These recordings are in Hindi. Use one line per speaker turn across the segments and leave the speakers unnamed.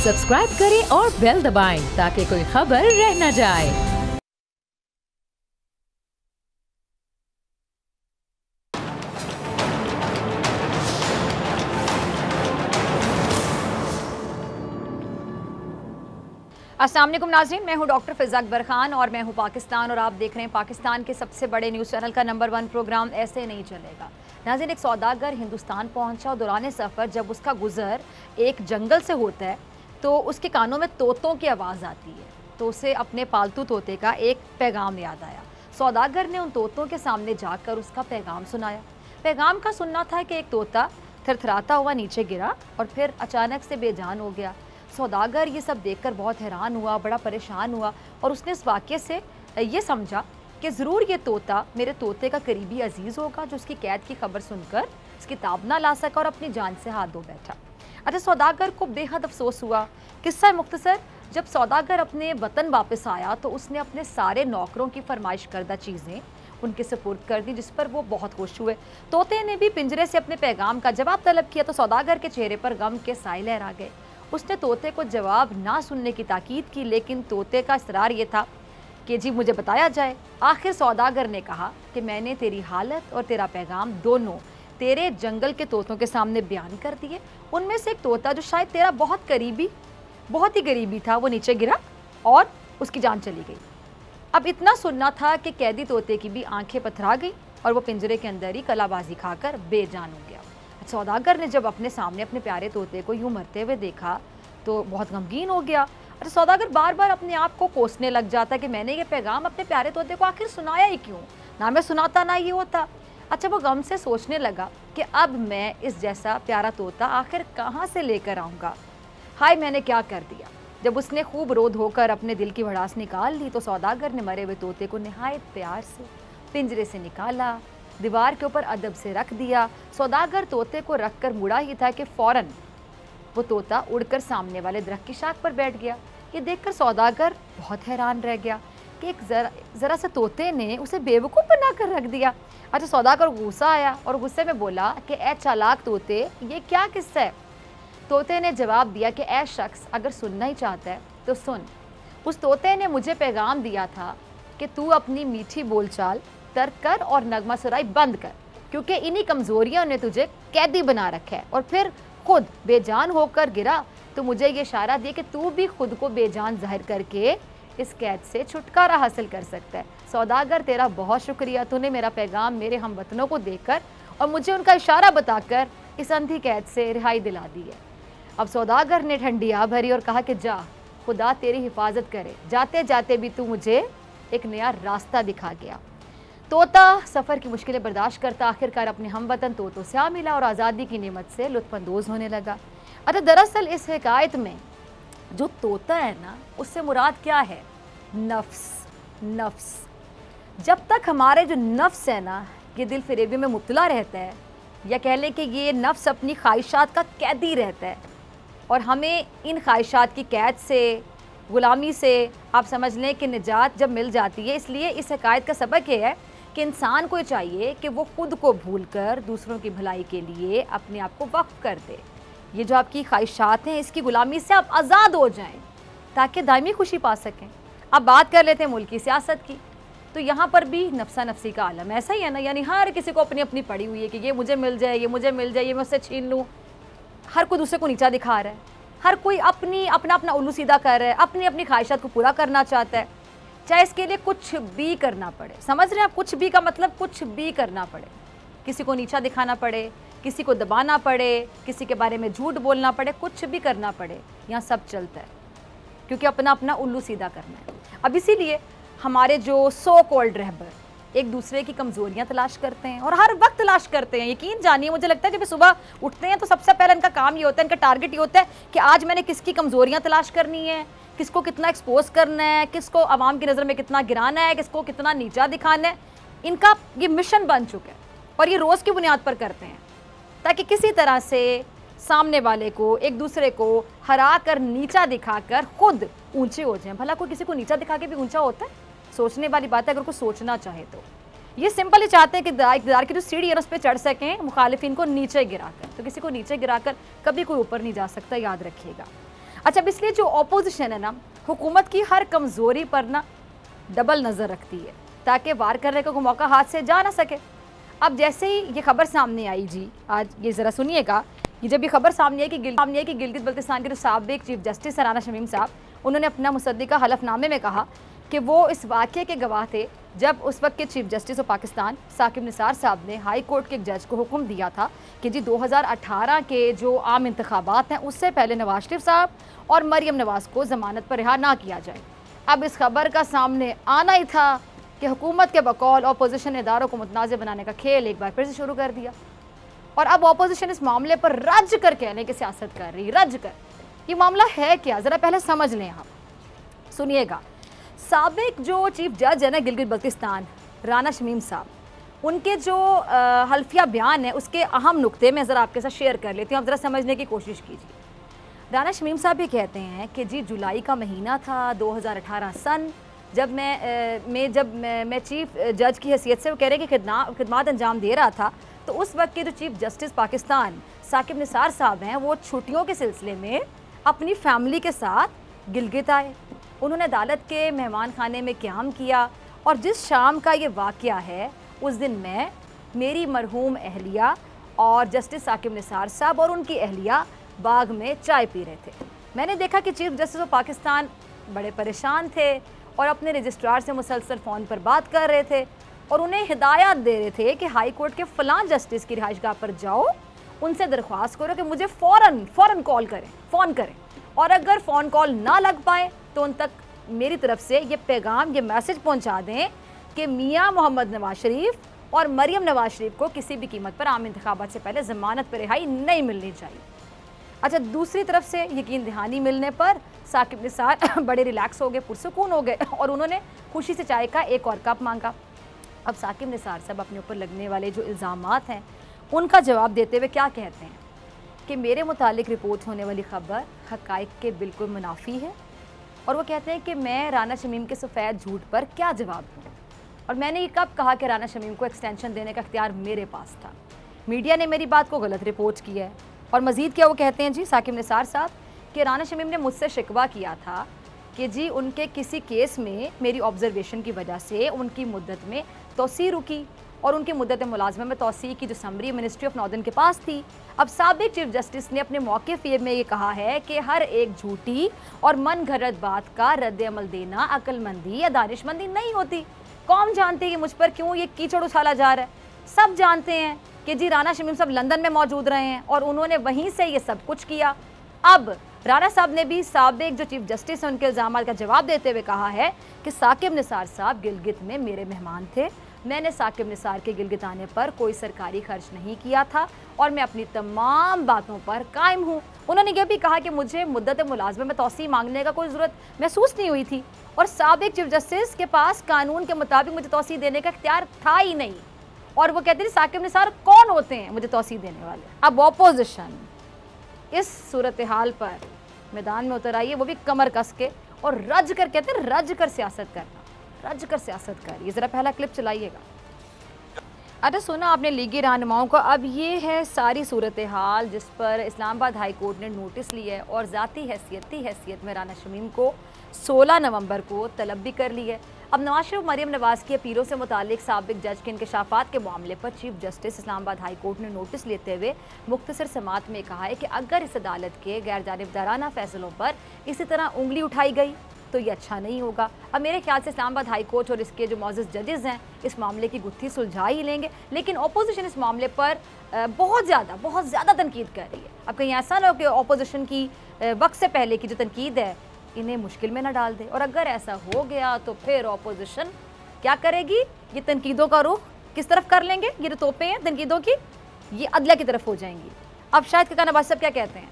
सब्सक्राइब करें और बेल दबाएं ताकि कोई खबर रह न जाए।
अस्सलाम वालेकुम नाज़रीन, मैं हूं डॉक्टर फ़िज़ा अकबर खान और मैं हूं पाकिस्तान और आप देख रहे हैं पाकिस्तान के सबसे बड़े न्यूज़ चैनल का नंबर 1 प्रोग्राम ऐसे नहीं चलेगा। नाज़रीन, एक सौदागर हिंदुस्तान पहुंचा और दौरान सफ़र जब उसका गुज़र एक जंगल से होता है तो उसके कानों में तोतों की आवाज़ आती है। तो उसे अपने पालतू तोते का एक पैगाम याद आया। सौदागर ने उन तोतों के सामने जाकर उसका पैगाम सुनाया। पैगाम का सुनना था कि एक तोता थरथराता हुआ नीचे गिरा और फिर अचानक से बेजान हो गया। सौदागर ये सब देखकर बहुत हैरान हुआ, बड़ा परेशान हुआ और उसने इस वाक़ये से ये समझा कि ज़रूर ये तोता मेरे तोते का करीबी अजीज़ होगा जो उसकी कैद की खबर सुनकर इसकी ताब ना ला सका और अपनी जान से हाथ धो बैठा। अच्छा, सौदागर को बेहद अफसोस हुआ। किस्सा मुख्तसर, जब सौदागर अपने वतन वापस आया तो उसने अपने सारे नौकरों की फरमाइश करदा चीज़ें उनके सुपुर्द कर दी, जिस पर वो बहुत खुश हुए। तोते ने भी पिंजरे से अपने पैगाम का जवाब तलब किया तो सौदागर के चेहरे पर गम के साए लहरा गए। उसने तोते को जवाब ना सुनने की ताकीद की, लेकिन तोते का इसरार ये था कि जी मुझे बताया जाए। आखिर सौदागर ने कहा कि मैंने तेरी हालत और तेरा पैगाम दोनों तेरे जंगल के तोतों के सामने बयान कर दिए। उनमें से एक तोता जो शायद तेरा बहुत ही करीबी था, वो नीचे गिरा और उसकी जान चली गई। अब इतना सुनना था कि कैदी तोते की भी आंखें पथरा गई और वो पिंजरे के अंदर ही कलाबाजी खाकर बेजान हो गया। सौदागर ने जब अपने सामने अपने प्यारे तोते को यूं मरते हुए देखा तो बहुत गमगीन हो गया। अच्छा, सौदागर बार बार अपने आप को कोसने लग जाता कि मैंने ये पैगाम अपने प्यारे तोते को आखिर सुनाया ही क्यों, ना मैं सुनाता ना ये होता। अच्छा, वो गम से सोचने लगा कि अब मैं इस जैसा प्यारा तोता आखिर कहाँ से लेकर आऊँगा। हाय, मैंने क्या कर दिया। जब उसने खूब रो धोकर अपने दिल की भड़ास निकाल ली तो सौदागर ने मरे हुए तोते को निहायत प्यार से पिंजरे से निकाला, दीवार के ऊपर अदब से रख दिया। सौदागर तोते को रख कर मुड़ा ही था कि फौरन वो तोता उड़कर सामने वाले दरख्त की शाख पर बैठ गया। ये देखकर सौदागर बहुत हैरान रह गया कि एक ज़रा से तोते ने उसे बेवकूफ़ बनाकर रख दिया। अच्छा, सौदागर गुस्सा आया और गुस्से में बोला कि ए चालाक तोते, ये क्या किस्सा है। तोते ने जवाब दिया कि ए शख्स, अगर सुनना ही चाहता है तो सुन। उस तोते ने मुझे पैगाम दिया था कि तू अपनी मीठी बोलचाल तर्क कर और नगमा सुराई बंद कर, क्योंकि इन्हीं कमज़ोरियों ने तुझे कैदी बना रखा है। और फिर खुद बेजान होकर गिरा तो मुझे ये इशारा दिया कि तू भी खुद को बेजान जाहिर करके इस कैद से छुटकारा हासिल कर सकता है। सौदागर, तेरा बहुत शुक्रिया, तूने मेरा पैगाम मेरे हमवतनों को देकर और मुझे उनका इशारा बताकर इस अंधी कैद से रिहाई दिला दी है। अब सौदागर ने ठंडी आ भरी और कहा कि जा, खुदा तेरी हिफाजत करे, जाते जाते भी तू मुझे एक नया रास्ता दिखा गया। तोता सफ़र की मुश्किलें बर्दाश्त करता आखिरकार अपने हमवतन तोतों से आ मिला और आज़ादी की नेमत से लुत्फ़अंदोज़ होने लगा। अच्छा, दरअसल इस हिकायत में जो तोता है ना, उससे मुराद क्या है? नफ्स। जब तक हमारे जो नफ्स है ना, ये दिल फरेबी में मुब्तला रहता है, या कह लें कि ये नफ्स अपनी ख्वाहिशात का कैदी रहता है और हमें इन ख्वाहिशात की कैद से, गुलामी से आप समझ लें कि निजात जब मिल जाती है। इसलिए इस हिकायत का सबक ये है कि इंसान को चाहिए कि वो खुद को भूलकर दूसरों की भलाई के लिए अपने आप को वक्फ कर दे। ये जो आपकी ख्वाहिशात हैं, इसकी गुलामी से आप आज़ाद हो जाएं ताकि दायमी खुशी पा सकें। अब बात कर लेते हैं मुल्की सियासत की, तो यहाँ पर भी नफ्सा नफ्सी का आलम ऐसा ही है ना, यानी हर किसी को अपनी अपनी पड़ी हुई है कि ये मुझे मिल जाए, ये मुझे मिल जाए, ये मैं उससे छीन लूँ। हर कोई दूसरे को नीचा दिखा रहा है, हर कोई अपना उल्लू सीधा कर रहा है, अपनी अपनी ख्वाहिशात को पूरा करना चाहता है, चाहे इसके लिए कुछ भी करना पड़े। समझ रहे हैं आप? कुछ भी का मतलब कुछ भी करना पड़े, किसी को नीचा दिखाना पड़े, किसी को दबाना पड़े, किसी के बारे में झूठ बोलना पड़े, कुछ भी करना पड़े, यहाँ सब चलता है क्योंकि अपना उल्लू सीधा करना है। अब इसीलिए हमारे जो सो कॉल्ड रहबर एक दूसरे की कमज़ोरियाँ तलाश करते हैं और हर वक्त तलाश करते हैं। यकीन जानिए, मुझे लगता है जब सुबह उठते हैं तो सबसे पहले इनका काम ये होता है, इनका टारगेट ये होता है कि आज मैंने किसकी कमज़ोरियाँ तलाश करनी है, किसको कितना एक्सपोज करना है, किसको आवाम की नज़र में कितना गिराना है, किसको कितना नीचा दिखाना है। इनका ये मिशन बन चुका है और ये रोज़ की बुनियाद पर करते हैं ताकि किसी तरह से सामने वाले को, एक दूसरे को हरा कर, नीचा दिखाकर खुद ऊंचे हो जाएं। भला कोई किसी को नीचा दिखा के भी ऊंचा होता है? सोचने वाली बात है अगर कोई सोचना चाहे तो। ये सिंपल ही चाहते हैं कि इक़्तिदार की जो सीढ़ी है उस पर चढ़ सकें मुखालिफिन को नीचे गिराकर। तो किसी को नीचे गिराकर कभी कोई ऊपर नहीं जा सकता, याद रखिएगा। अच्छा, अब इसलिए जो ऑपोजिशन है ना, हुकूमत की हर कमज़ोरी पर ना डबल नज़र रखती है ताकि वार करने का कोई मौका हाथ से जा ना सके। अब जैसे ही ये खबर सामने आई जी, आज ये ज़रा सुनिएगा, ये जब ये खबर सामने आई कि गिलगित बल्तिस्तान के जो साबिक चीफ जस्टिस राना शमीम साहब, उन्होंने अपना मुसद्दिका हलफनामे में कहा कि वो इस वाक़े के गवाह थे जब उस वक्त के chief justice of Pakistan Saqib Nisar साहब ने हाई कोर्ट के एक जज को हुक्म दिया था कि जी 2018 के जो आम इंतखाबात हैं उससे पहले नवाज शरीफ साहब और मरियम नवाज़ को ज़मानत पर रिहा ना किया जाए। अब इस खबर का सामने आना ही था कि हुकूमत के बकौल अपोजिशन इदारों को मुतनाज़ बनाने का खेल एक बार फिर से शुरू कर दिया और अब अपोजिशन इस मामले पर रज कर कहने की सियासत कर रही, रज कर। ये मामला है क्या, ज़रा पहले समझ लें आप, सुनिएगा। साबिक जो चीफ जज है ना गिलगित बल्तिस्तान राना शमीम साहब, उनके जो हल्फिया बयान है उसके अहम नुक्ते मैं ज़रा आपके साथ शेयर कर लेती हूँ, आप ज़रा समझने की कोशिश कीजिए। राना शमीम साहब ये कहते हैं कि जी जुलाई का महीना था 2018 सन, जब मैं चीफ जज की हैसियत से, वो कह रहे हैं कि खिदमात अंजाम दे रहा था, तो उस वक्त के जो चीफ जस्टिस पाकिस्तान साकिब निसार साहब हैं वो छुट्टियों के सिलसिले में अपनी फैमिली के साथ गिलगित आए। उन्होंने अदालत के मेहमान खाने में क़याम किया और जिस शाम का ये वाक़या है उस दिन मैं, मेरी मरहूम अहलिया और जस्टिस साकिब निसार साहब और उनकी अहलिया बाग में चाय पी रहे थे। मैंने देखा कि चीफ जस्टिस ऑफ पाकिस्तान बड़े परेशान थे और अपने रजिस्ट्रार से मुसलसल फ़ोन पर बात कर रहे थे और उन्हें हिदायत दे रहे थे कि हाई कोर्ट के फ़लाँ जस्टिस की रिहाइशगाह पर जाओ, उनसे दरख्वास्त करो कि मुझे फ़ौरन कॉल करें, फ़ोन करें, और अगर फ़ोन कॉल ना लग पाए तो उन तक मेरी तरफ से ये पैगाम, ये मैसेज पहुंचा दें कि मियां मोहम्मद नवाज शरीफ और मरियम नवाज शरीफ को किसी भी कीमत पर आम इंतखाबात से पहले ज़मानत पर रिहाई नहीं मिलनी चाहिए। अच्छा, दूसरी तरफ से यकीन दहानी मिलने पर साकिब निसार बड़े रिलैक्स हो गए, पुरसुकून हो गए और उन्होंने खुशी से चाय का एक और कप मांगा। अब साकिब निसार साहब अपने ऊपर लगने वाले जो इल्ज़ामात हैं उनका जवाब देते हुए क्या कहते हैं कि मेरे मुतालिक रिपोर्ट होने वाली ख़बर हक़ाइक़ के बिल्कुल मुनाफी है, और वो कहते हैं कि मैं राना शमीम के सफ़ेद झूठ पर क्या जवाब दूँ, और मैंने ये कब कहा कि राना शमीम को एक्सटेंशन देने का इख्तियार मेरे पास था, मीडिया ने मेरी बात को गलत रिपोर्ट किया है। और मज़ीद क्या वो कहते हैं जी साकिब निसार साहब कि राना शमीम ने मुझसे शिकवा किया था कि जी उनके किसी केस में मेरी ऑब्जर्वेशन की वजह से उनकी मुद्दत में तोसी रुकी और उनकी मुद्दत मुलाजमा में तोसी की जो समरी मिनिस्ट्री ऑफ नॉर्दर्न के पास थी। अब साबिक चीफ जस्टिस ने अपने मौके फेब में ये कहा है कि हर एक झूठी और मन घड़त बात का रद्द अमल देना अक्लमंदी या दानिशमंदी नहीं होती। कौन जानती है कि मुझ पर क्यों ये कीचड़ उछाला जा रहा है। सब जानते हैं कि जी राना शमीम साहब लंदन में मौजूद रहे हैं और उन्होंने वहीं से ये सब कुछ किया। अब राना साहब ने भी साबिक जो चीफ जस्टिस हैं उनके इल्ज़ाम का जवाब देते हुए कहा है कि साकिब निसार साहब गिलगित में मेरे मेहमान थे, मैंने साकिब निसार के गिलगित आने पर कोई सरकारी खर्च नहीं किया था और मैं अपनी तमाम बातों पर कायम हूँ। उन्होंने यह भी कहा कि मुझे मुद्दत मुलाजमे में तोसी मांगने का कोई ज़रूरत महसूस नहीं हुई थी और साबिक चीफ जस्टिस के पास कानून के मुताबिक मुझे तोसी देने का इख्तियार था ही नहीं। और वो कहते हैं साकिब निसार कौन होते हैं मुझे तोसी देने वाले। अब ऑपोजिशन इस सूरत हाल पर मैदान में उतर आई है, वो भी कमर कस के और रज कर, कहते हैं रज कर सियासत करना, रज कर सियासत कर। ये ज़रा पहला क्लिप चलाइएगा। अच्छा सुना आपने लीगी रहनुमाओं को। अब ये है सारी सूरत हाल जिस पर इस्लामाबाद हाई कोर्ट ने नोटिस लिया है और ज़ाती हैसियत में राना शमीम को 16 नवंबर को तलब भी कर ली है। अब नवाज शरीफ मरियम नवाज़ की अपीलों से मुतालिक साबिक जज के इंकशाफात के मामले पर chief justice Islamabad high court ने नोटिस लेते हुए मुख्तसर समात में कहा है कि अगर इस अदालत के गैर जानिबदाराना फैसलों पर इसी तरह उंगली उठाई गई तो ये अच्छा नहीं होगा। अब मेरे ख्याल से इस्लामाबाद हाई कोर्ट और इसके जो मौजूद जजेस हैं इस मामले की गुत्थी सुलझा ही लेंगे, लेकिन अपोजिशन इस मामले पर बहुत ज़्यादा तनकीद कर रही है। अब कहीं ऐसा ना हो कि अपोजिशन की वक्त से पहले की जो तनकीद है इन्हें मुश्किल में ना डाल दे, और अगर ऐसा हो गया तो फिर अपोजिशन क्या करेगी, ये तनकीदों का रुख किस तरफ कर लेंगे, ये जो तोपें हैं तनकीदों की ये अदलिया की तरफ हो जाएंगी। अब शायद के नवाज साहब क्या कहते हैं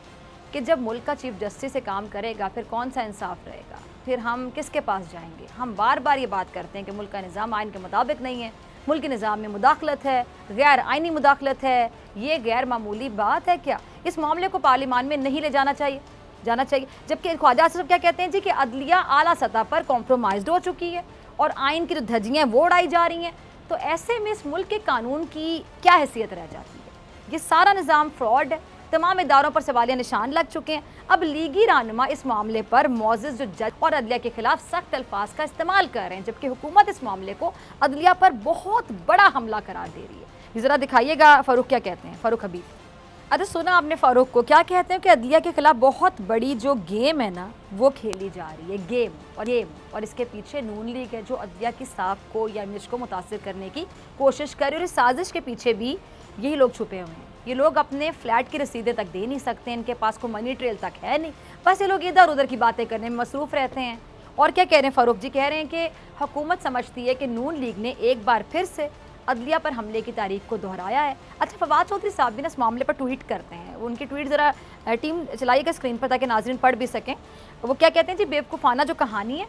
कि जब मुल्क का चीफ जस्टिस से काम करेगा फिर कौन सा इंसाफ रहेगा, फिर हम किसके पास जाएंगे। हम बार बार ये बात करते हैं कि मुल्क का निज़ाम आइन के मुताबिक नहीं है, मुल्क के निज़ाम में मुदाखलत है, गैर आइनी मुदाखलत है। ये गैर मामूली बात है क्या? इस मामले को पार्लियामान में नहीं ले जाना चाहिए जबकि ख्वाजा आसिफ क्या कहते हैं जी कि अदलिया आला सतह पर कॉम्प्रोमाइज़ हो चुकी है और आइन की जो धज्जियाँ वो उड़ाई जा रही हैं। तो ऐसे में इस मुल्क के कानून की क्या हैसियत रह जाती है? ये सारा निज़ाम फ्रॉड है। तमाम इदारों पर सवालिया निशान लग चुके हैं। अब लीगी रहनुमा इस मामले पर मौजिज़ जो जज और अदलिया के खिलाफ सख्त अल्फाज का इस्तेमाल कर रहे हैं, जबकि हुकूमत इस मामले को अदलिया पर बहुत बड़ा हमला करार दे रही है। ये ज़रा दिखाइएगा फ़ारूक क्या कहते हैं, फ़ारूक हबीब। अच्छा सुना आपने फ़ारूक को, क्या कहते हैं कि अदलिया के खिलाफ बहुत बड़ी जो गेम है ना वो खेली जा रही है, गेम और इसके पीछे नून लीग है जो अदलिया की साख को या इमेज को मुतासिर करने की कोशिश कर रही है। और इस साजिश के पीछे भी यही लोग छुपे हुए हैं। ये लोग अपने फ्लैट की रसीदें तक दे नहीं सकते, इनके पास कोई मनी ट्रेल तक है नहीं, बस ये लोग इधर उधर की बातें करने में मसरूफ़ रहते हैं। और क्या कह रहे हैं फ़ारूक जी, कह रहे हैं कि हुकूमत समझती है कि नून लीग ने एक बार फिर से अदलिया पर हमले की तारीख को दोहराया है। अच्छा फवाद चौधरी साहब भी ना इस मामले पर ट्वीट करते हैं, उनकी ट्वीट ज़रा टीम चलाइएगा स्क्रीन पर ताकि नाज़रीन पढ़ भी सकें। वो क्या कहते हैं जी, बेवकूफ़ाना जो कहानी है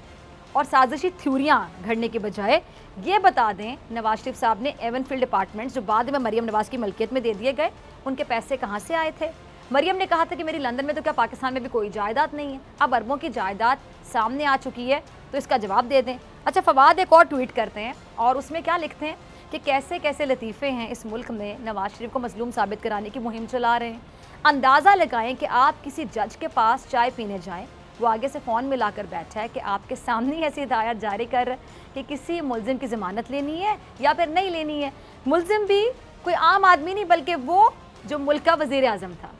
और साजिशी थ्योरियाँ घड़ने के बजाय ये बता दें नवाज शरीफ साहब ने एवनफील्ड अपार्टमेंट्स जो बाद में मरियम नवाज़ की मलकियत में दे दिए गए, उनके पैसे कहाँ से आए थे। मरियम ने कहा था कि मेरी लंदन में तो क्या पाकिस्तान में भी कोई जायदाद नहीं है, अब अरबों की जायदाद सामने आ चुकी है, तो इसका जवाब दे दें। अच्छा फवाद एक और ट्वीट करते हैं और उसमें क्या लिखते हैं कि कैसे कैसे लतीफ़े हैं इस मुल्क में नवाज शरीफ को मजलूम साबित कराने की मुहिम चला रहे हैं। अंदाज़ा लगाएं कि आप किसी जज के पास चाय पीने जाएं, वो आगे से फ़ोन मिलाकर बैठा है कि आपके सामने ऐसी हिदायत जारी कर कि किसी मुलजिम की ज़मानत लेनी है या फिर नहीं लेनी है। मुलजिम भी कोई आम आदमी नहीं बल्कि वो जो मुल्क का वज़ीर आज़म था।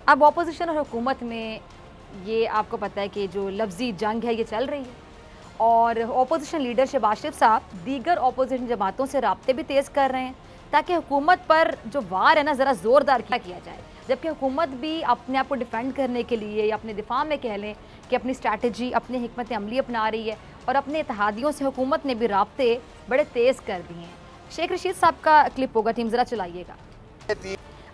अब अपोजिशन और हुकूमत में ये आपको पता है कि जो लफ्ज़ी जंग है ये चल रही है और अपोजिशन लीडर शहबाज शरीफ साहब दीगर अपोजिशन जमातों से राब्ते भी तेज़ कर रहे हैं ताकि हुकूमत पर जो वार है ना ज़रा ज़ोरदार किया जाए, जबकि हुकूमत भी अपने आप को डिफेंड करने के लिए या अपने दिफा में कह लें कि अपनी स्ट्रैटेजी अपनी हिकमत अमली अपना रही है और अपने इत्तेहादियों से हुकूमत ने भी राब्ते बड़े तेज़ कर दिए हैं। शेख रशीद साहब का क्लिप होगा, टीम ज़रा चलाइएगा।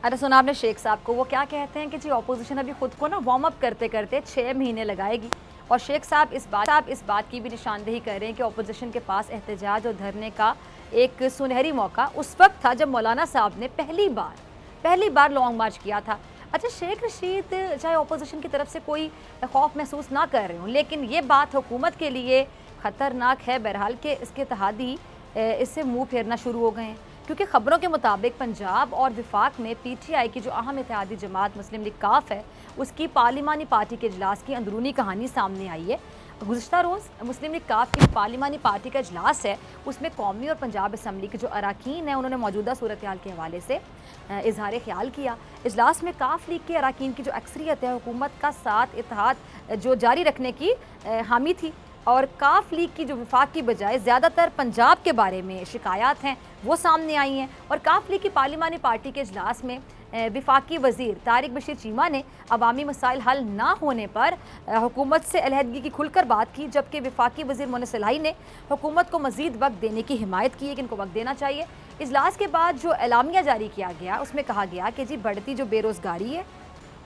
अरे सुना आपने शेख साहब को, वो क्या कहते हैं कि जी अपोजिशन अभी खुद को ना वार्म अप करते करते 6 महीने लगाएगी और शेख साहब इस बात की भी निशानदेही कर रहे हैं कि अपोजिशन के पास एहतजाज और धरने का एक सुनहरी मौका उस वक्त था जब मौलाना साहब ने पहली बार लॉन्ग मार्च किया था। अच्छा शेख रशीद चाहे अपोजिशन की तरफ से कोई खौफ महसूस ना कर रहे हों, लेकिन ये बात हुकूमत के लिए ख़तरनाक है बहरहाल कि इसके इत्तेहादी इससे मुँह फेरना शुरू हो गए हैं, क्योंकि ख़बरों के मुताबिक पंजाब और विफाक में PTI की जो अहम इत्तेहादी जमात मुस्लिम लीग काफ है उसकी पार्लिमानी पार्टी के इजलास की अंदरूनी कहानी सामने आई है। गुज़श्ता रोज़ मुस्लिम लीग काफ की पार्लिमानी पार्टी का इजलास है, उसमें कौमी और पंजाब असम्बली के जो अरकान हैं उन्होंने मौजूदा सूरत हाल के हवाले से इजहार ख्याल किया। इजलास में काफ लीग के अरकान की जो अक्सरियत है हुकूमत का साथ इत्तेहाद जो जारी रखने की हामी थी और काफ लीग की जो विफाक की बजाय ज़्यादातर पंजाब के बारे में शिकायत हैं वो सामने आई हैं। और काफ लीग की पार्लिमानी पार्टी के इजलास में विफाकी वज़ीर तारिक बशीर चीमा ने अवामी मसाइल हल ना होने पर हुकूमत से अलहदगी की खुलकर बात की, जबकि विफाकी वज़ीर मोहन सलाही ने हुकूमत को मज़ीद वक्त देने की हिमायत की है कि इनको वक्त देना चाहिए। इजलास के बाद जो एलामिया जारी किया गया उसमें कहा गया कि जी बढ़ती जो बेरोज़गारी है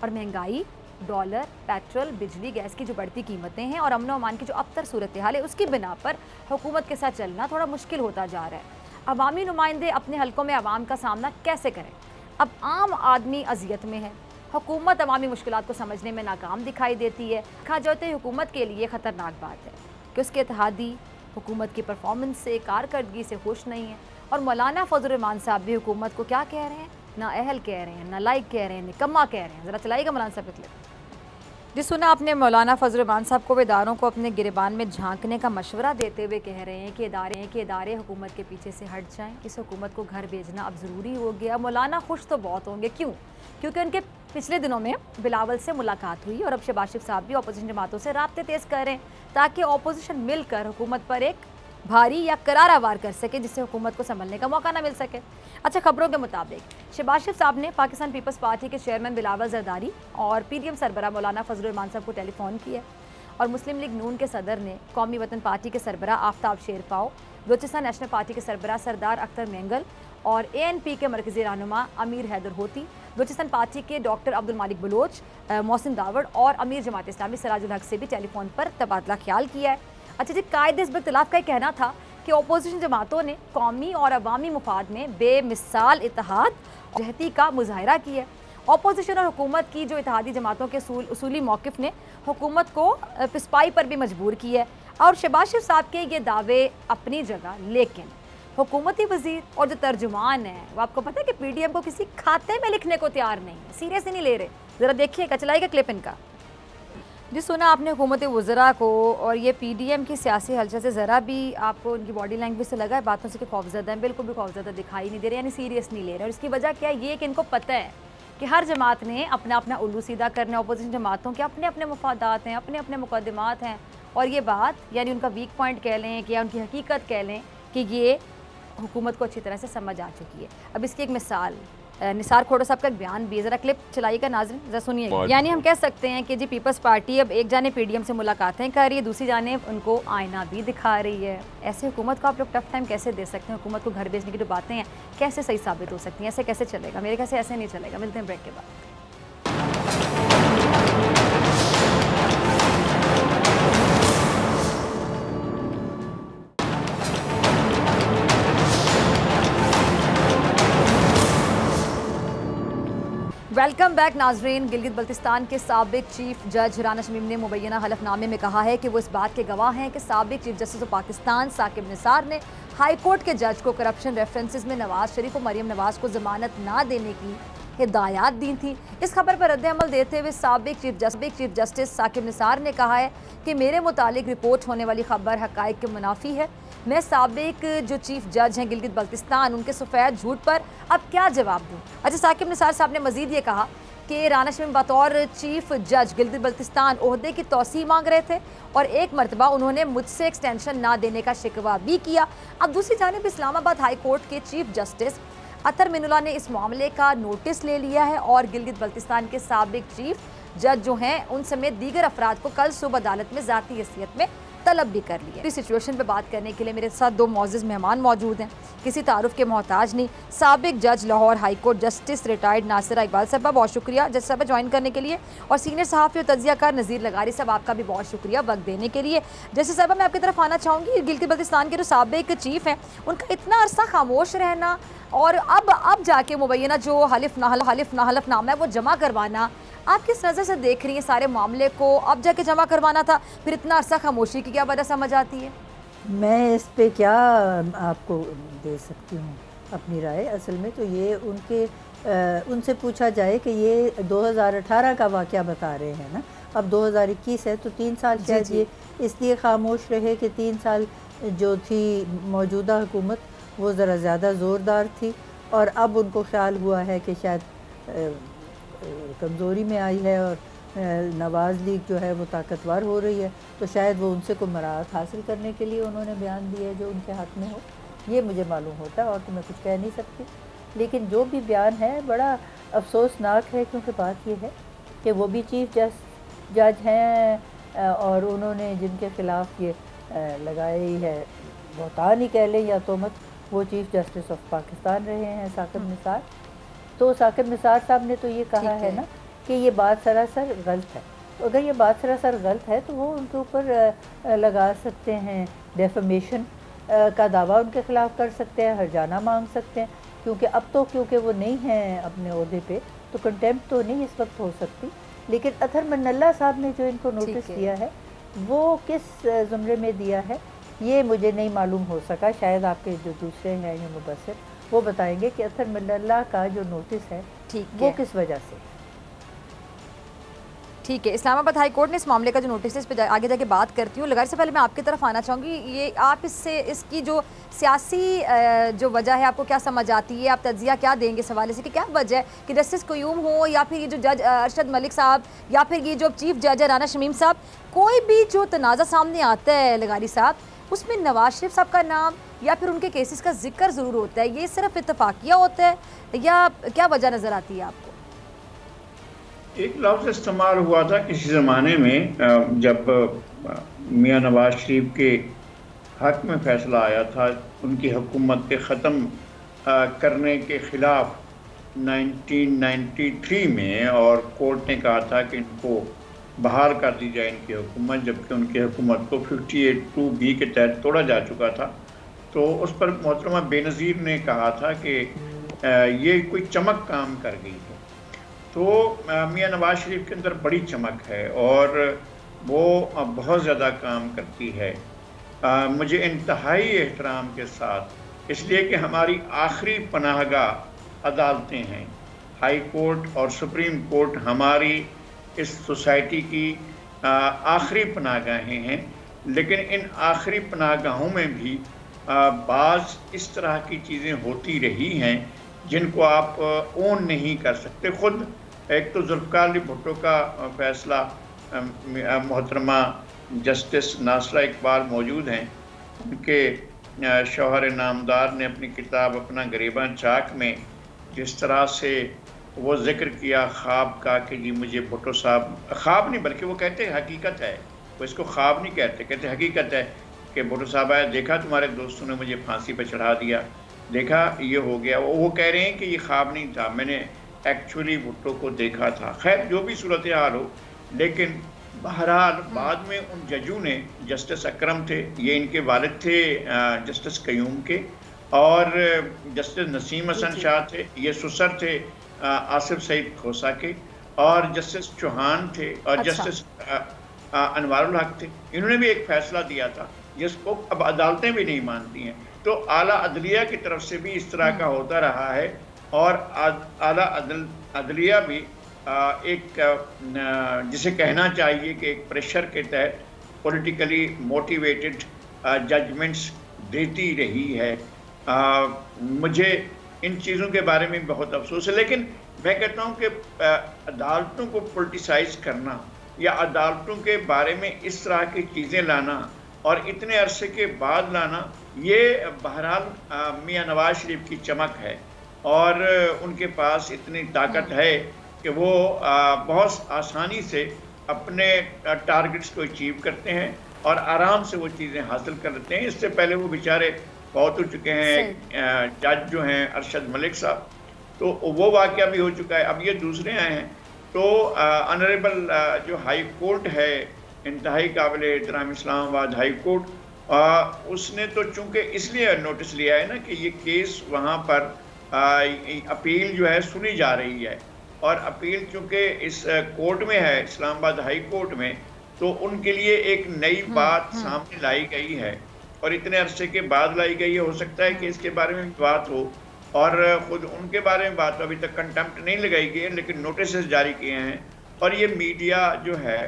और महंगाई, डॉलर, पेट्रोल, बिजली, गैस की जो बढ़ती कीमतें हैं और अमन अमान की जो अबतर सूरत हाल है उसकी बिना पर हुकूमत के साथ चलना थोड़ा मुश्किल होता जा रहा है। अवामी नुमाइंदे अपने हलकों में आवाम का सामना कैसे करें? अब आम आदमी अजियत में है, हुकूमत अवामी मुश्किलात को समझने में नाकाम दिखाई देती है। कहा जाता है हुकूमत के लिए ख़तरनाक बात है कि उसके इत्तेहादी हुकूमत की परफॉर्मेंस से, कारकर्दगी से खुश नहीं है। और मौलाना फजल रहमान साहब भी हुकूमत को क्या कह रहे हैं, ना अहल कह रहे हैं, ना लाइक कह रहे हैं, निकम्मा कह रहे हैं। ज़रा चलाइएगा मौलाना साहब के क्लिप। जी सुना आपने मौलाना फजल रहमान साहब को इदारों को अपने गिरबान में झांकने का मशवरा देते हुए कह रहे हैं कि इदारे हुकूमत के पीछे से हट जाएं, इस हुकूमत को घर भेजना अब ज़रूरी हो गया। मौलाना खुश तो बहुत होंगे, क्यों? क्योंकि उनके पिछले दिनों में बिलावल से मुलाकात हुई और अब शहबाज शरीफ साहब भी अपोजिशन जमातों से राब्ते तेज़ कर रहे हैं ताकि अपोजिशन मिलकर हुकूमत पर एक भारी या करारा वार कर सके जिससे हुकूमत को संभलने का मौका ना मिल सके। अच्छा खबरों के मुताबिक शहबाज शरीफ साहब ने पाकिस्तान पीपल्स पार्टी के चेयरमैन बिलावल जरदारी और PDM सरबराह मौलाना फजल रहमान साहब को टेलीफोन किया और मुस्लिम लीग नून के सदर ने कौमी वतन पार्टी के सरबराह आफ्ताब शेरपाओ, बलूचिस्तान नेशनल पार्टी के सरबराह सरदार अख्तर मेंगल और ANP के मरकज़ी रहनुमा अमीर हैदर होती, बलूचिस्तान पार्टी के डॉक्टर अब्दुल मालिक बलोच, मोहसिन दावड़ और अमीर जमात इस्लामी सिराजुल हक से भी टेलीफोन पर तबादला ख्याल किया है। अच्छा जी, कायदे इस इख्तिलाफ का कहना था कि अपोजिशन जमातों ने कौमी और अवामी मुफाद में बेमिसाल इत्तेहाद जहती का मुजाहरा किया है। अपोजिशन और हुकूमत की जो इत्तेहादी जमातों के उसूली मौक़िफ़ ने हुकूमत को पिसपाई पर भी मजबूर किया है। और शहबाज शरीफ साहब के ये दावे अपनी जगह, लेकिन हुकूमती वजीर और जो तर्जुमान है वो आपको पता है कि पीडीएम को किसी खाते में लिखने को तैयार नहीं है, सीरियस ही नहीं ले रहे। ज़रा देखिएगा, चलाइएगा क्लिप इनका। जी सुना आपने हुकूमती वज़रा को, और ये पीडीएम की सियासी हलचल से ज़रा भी आपको उनकी बॉडी लैंग्वेज से लगा है बातों से कि खौफज़दा हैं? बिल्कुल भी खौफज़दा दिखाई नहीं दे रहे, यानी सीरियस नहीं ले रहे। और इसकी वजह क्या है? ये कि इनको पता है कि हर जमात ने अपना अपना उल्लू सीधा करना, अपोजिशन जमातों के अपने अपने मफादात हैं, अपने अपने मुकदमात हैं। और ये बात यानी उनका वीक पॉइंट कह लें कि या उनकी हकीकत कह लें कि ये हुकूमत को अच्छी तरह से समझ आ चुकी है। अब इसकी एक मिसाल निसार खोड़ो साहब का एक बयान भी, ज़रा क्लिप चलाइएगा नाज़रीन, ज़रा सुनिए। यानी हम कह सकते हैं कि जी पीपल्स पार्टी अब एक जाने पीडीएम से मुलाकातें कर रही है, दूसरी जाने उनको आईना भी दिखा रही है। ऐसे हुकूमत को आप लोग टफ टाइम कैसे दे सकते हैं? हुकूमत को घर भेजने की जो बातें हैं कैसे सही साबित हो सकती हैं? ऐसे कैसे चलेगा? मेरे ख्याल से ऐसे नहीं चलेगा। मिलते हैं ब्रेक के बाद। वेलकम बैक नाजरीन। गिलगित बल्तिस्तान के साबिक चीफ जज राना शमीम ने मुबैना हलफनामे में कहा है कि वो इस बात के गवाह हैं कि साबिक chief justice of Pakistan Saqib Nisar ने हाई कोर्ट के जज को करप्शन रेफरेंसेस में नवाज शरीफ और मरियम नवाज को जमानत ना देने की हिदायत दी थी। इस खबर पर रद्द-ए-अमल देते हुए साबिक चीफ जस्टिस साकिब निसार ने कहा है कि मेरे मुतालिक रिपोर्ट होने वाली खबर हक़ाइक़ के मुनाफी है। मैं साबिक जो चीफ जज हैं गिलगित बल्तिस्तान, उनके सफ़ेद झूठ पर अब क्या जवाब दूँ? अच्छा, साकिब निसार साहब ने मज़ीद ये कहा कि राना शमीम बतौर चीफ जज गिलगित बल्तिस्तान ओहदे की तौसी मांग रहे थे और एक मरतबा उन्होंने मुझसे एक्सटेंशन ना देने का शिकवा भी किया। अब दूसरी जानिब इस्लामाबाद हाई कोर्ट के चीफ जस्टिस अतर मिनुल्लाह ने इस मामले का नोटिस ले लिया है और गिलगित बल्तिस्तान के साबिक चीफ जज जो हैं उन समेत दीगर अफराद को कल सुबह अदालत में ज़ाती हैसियत में तलब भी कर लिया। इस सिचुएशन पे बात करने के लिए मेरे साथ दो मोअज़्ज़ज़ मेहमान मौजूद हैं, किसी तारुफ के मोहताज नहीं। साबिक जज Lahore high court justice retired Nasira Iqbal साहबा, बहुत शुक्रिया जज साहबा ज्वाइन करने के लिए। और सीनियर सहाफ़ी और तज्ज़ियाकार नज़ीर लगारी साहब, आपका भी बहुत शुक्रिया वक्त देने के लिए। जस्टिस साहबा, मैं आपकी तरफ आना चाहूँगी। गिलगित बल्तिस्तान के जो साबिक चीफ़ हैं उनका इतना अरसा खामोश रहना और अब जाके मुबैना जो हलफनामा है वो जमा करवाना, आप किस नज़र से देख रही हैं सारे मामले को? अब जाके जमा करवाना था, फिर इतना अरसा खामोशी की क्या वजह समझ आती है?
मैं इस पे क्या आपको दे सकती हूँ अपनी राय। असल में तो ये उनसे पूछा जाए कि ये 2018 का वाक़या बता रहे हैं ना, अब 2021 है तो 3 साल शायद ये इसलिए खामोश रहे कि 3 साल जो थी मौजूदा हुकूमत वो ज़रा ज़्यादा ज़ोरदार थी और अब उनको ख्याल हुआ है कि शायद कमज़ोरी में आई है और नवाज़ लीग जो है वो ताकतवर हो रही है, तो शायद वो उनसे कोई मराहत हासिल करने के लिए उन्होंने बयान दिए जो उनके हक़ में हो। ये मुझे मालूम होता है और तो मैं कुछ कह नहीं सकती। लेकिन जो भी बयान है बड़ा अफसोसनाक है, क्योंकि बात ये है कि वो भी चीफ जज हैं और उन्होंने जिनके ख़िलाफ़ ये लगाई है बहतान ही कह लें या तोहमत, वो चीफ जस्टिस ऑफ पाकिस्तान रहे हैं साकिब निसार। तो साकिब निसार साहब ने तो ये कहा है ना कि ये बात सरासर गलत है। तो अगर ये बात सरासर गलत है तो वो उनके ऊपर लगा सकते हैं, डेफमेशन का दावा उनके ख़िलाफ़ कर सकते हैं, हर्जाना मांग सकते हैं, क्योंकि वो नहीं हैं अपने ओहदे पे, तो कंटेम्प्ट तो नहीं इस वक्त हो सकती। लेकिन अतर मिनुल्लाह साहब ने जो इनको नोटिस दिया है वो किस ज़ुमरे में दिया है ये मुझे नहीं मालूम हो सका। शायद आपके जो दूसरे हैं ये मुबस्सिर वो बताएंगे कि अतर मिनुल्लाह का जो नोटिस है वो किस वजह से।
ठीक है, इस्लामाबाद हाई कोर्ट ने इस मामले का जो नोटिस है इस पर आगे जाके बात करती हूँ। लगारी से पहले मैं आपकी तरफ आना चाहूँगी, ये आप इसकी जो सियासी जो वजह है आपको क्या समझ आती है? आप तज्जिया क्या देंगे इस हवाले से कि क्या वजह है कि जस्टिस क़य्यूम हो या फिर ये जो जज अरशद मलिक साहब या फिर ये जो चीफ जज है राना शमीम साहब, कोई भी जो तनाज़ा सामने आता है लगारी साहब, उसमें नवाज शरीफ साहब का नाम या फिर उनके केसेस का जिक्र ज़रूर होता है, ये सिर्फ इत्तफाकिया होता है या क्या वजह नज़र आती है आपको?
एक लफ्ज़ इस्तेमाल हुआ था किसी ज़माने में जब मियाँ नवाज शरीफ के हक़ में फ़ैसला आया था उनकी हुकूमत के ख़त्म करने के ख़िलाफ़ 1993 में, और कोर्ट ने कहा था कि इनको बहाल कर दी जाए इनकी हुकूमत, जबकि उनकी हुकूमत को 58(2)B के तहत तोड़ा जा चुका था। तो उस पर मोहतरमा बेनज़ीर ने कहा था कि ये कोई चमक काम कर गई है। तो मियाँ नवाज शरीफ के अंदर बड़ी चमक है और वो बहुत ज़्यादा काम करती है। मुझे इंतहाई एहतराम के साथ इसलिए कि हमारी आखिरी पनाहगाह अदालतें हैं। हाई कोर्ट और सुप्रीम कोर्ट हमारी इस सोसाइटी की आखिरी पनाहगाहें हैं, लेकिन इन आखिरी पनाहगाहों में भी बाज़ इस तरह की चीज़ें होती रही हैं जिनको आप ओन नहीं कर सकते खुद। एक तो जुल्फ़िकार अली भुट्टो का फ़ैसला, मोहतरमा जस्टिस नासरा इकबाल मौजूद हैं, उनके शौहर नामदार ने अपनी किताब अपना ग़रीबान चाक में जिस तरह से वो जिक्र किया ख्वाब का कि जी मुझे भुट्टो साहब, ख्वाब नहीं बल्कि वो कहते हैं हकीकत है, वो इसको ख्वाब नहीं कहते, कहते हकीकत है कि भुट्टो साहब आया, देखा तुम्हारे दोस्तों ने मुझे फांसी पर चढ़ा दिया, देखा ये हो गया। वो कह रहे हैं कि ये ख्वाब नहीं था, मैंने एक्चुअली भुट्टो को देखा था। खैर जो भी सूरत हाल हो, लेकिन बहरहाल बाद में उन जजों ने, जस्टिस अकरम थे, ये इनके वालिद थे जस्टिस कयूम के, और जस्टिस नसीम हसन शाह थे, ये ससुर थे आसिफ सईद खोसा के, और जस्टिस चौहान थे, और जस्टिस अनवारुल हक थे। इन्होंने भी एक फैसला दिया था जिसको अब अदालतें भी नहीं मानती हैं। तो आला अदलिया की तरफ से भी इस तरह का होता रहा है, और आला अदलिया भी एक जिसे कहना चाहिए कि एक प्रेशर के तहत पॉलिटिकली मोटिवेटेड जजमेंट्स देती रही है। मुझे इन चीज़ों के बारे में बहुत अफसोस है, लेकिन मैं कहता हूँ कि अदालतों को पॉलिटिसाइज करना या अदालतों के बारे में इस तरह की चीज़ें लाना और इतने अरसे के बाद लाना, ये बहरहाल मियाँ नवाज शरीफ की चमक है, और उनके पास इतनी ताकत है कि वो बहुत आसानी से अपने टारगेट्स को अचीव करते हैं और आराम से वो चीज़ें हासिल कर लेते हैं। इससे पहले वो बेचारे बहुत हो चुके हैं, जज जो हैं अरशद मलिक साहब, तो वो वाक़या भी हो चुका है। अब ये दूसरे आए हैं, तो ऑनरेबल जो हाई कोर्ट है, इंतहाई काबिल एहतराम इस्लामाबाद हाई कोर्ट, उसने तो चूँकि इसलिए नोटिस लिया है ना कि ये केस वहाँ पर अपील जो है सुनी जा रही है, और अपील चूँकि इस कोर्ट में है, इस्लामाबाद हाई कोर्ट में, तो उनके लिए एक नई बात सामने लाई गई है, और इतने अरसे के बाद लाई गई है। हो सकता है कि इसके बारे में बात हो, और ख़ुद उनके बारे में बात हो। अभी तक कंटेम्प्ट नहीं लगाई गई है, लेकिन नोटिस जारी किए हैं। और ये मीडिया जो है,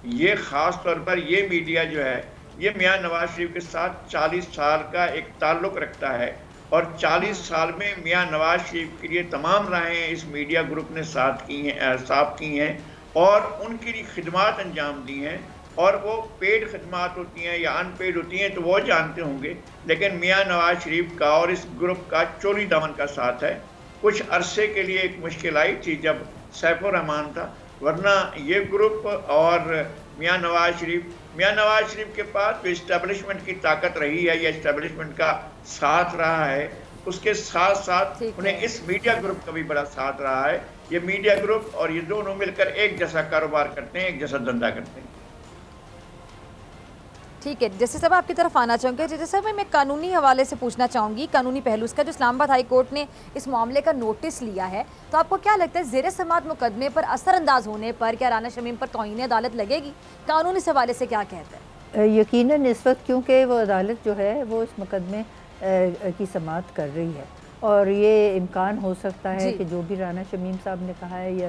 ये ख़ास तौर पर ये मीडिया जो है, ये मियाँ नवाज शरीफ के साथ 40 साल का एक ताल्लुक़ रखता है, और 40 साल में मियाँ नवाज शरीफ के लिए तमाम राहें इस मीडिया ग्रुप ने साफ की हैं और उनके लिए खिदमात अंजाम दी हैं, और वो पेड खिदमात होती हैं या अनपेड होती हैं तो वो जानते होंगे, लेकिन मियाँ नवाज शरीफ का और इस ग्रुप का चोली दामन का साथ है। कुछ अरसे के लिए एक मुश्किल आई थी जब सैफुर रहमान था, वरना ये ग्रुप और मियाँ नवाज शरीफ के पास जो इस्टेब्लिशमेंट की ताकत रही है या इस्टेब्लिशमेंट का साथ रहा है, उसके साथ साथ उन्हें इस मीडिया ग्रुप का भी बड़ा साथ रहा है। ये मीडिया ग्रुप और ये दोनों मिलकर एक जैसा कारोबार करते हैं, एक जैसा धंधा करते हैं।
ठीक है, जैसे सब आपकी तरफ आना चाहूँगी। जैसे सब मैं कानूनी हवाले से पूछना चाहूँगी, कानूनी पहलू इसका, जो इस्लामाबाद हाई कोर्ट ने इस मामले का नोटिस लिया है, तो आपको क्या लगता है ज़ेर समाअत मुकदमे पर असरअंदाज होने पर क्या राना शमीम पर तौहीन अदालत लगेगी? कानून इस हवाले से क्या कहता है?
यकीनन इस वक्त क्योंकि वो अदालत जो है वो इस मुकदमे की समाअत कर रही है, और ये इम्कान हो सकता है कि जो भी राना शमीम साहब ने कहा है ये